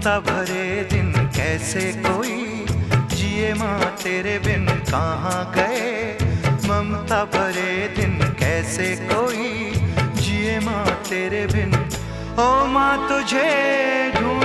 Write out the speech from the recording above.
ममता भरे दिन कैसे कोई जिए माँ तेरे बिन कहाँ गए। ममता भरे दिन कैसे कोई जिए माँ तेरे बिन। ओ माँ तुझे ढूंढ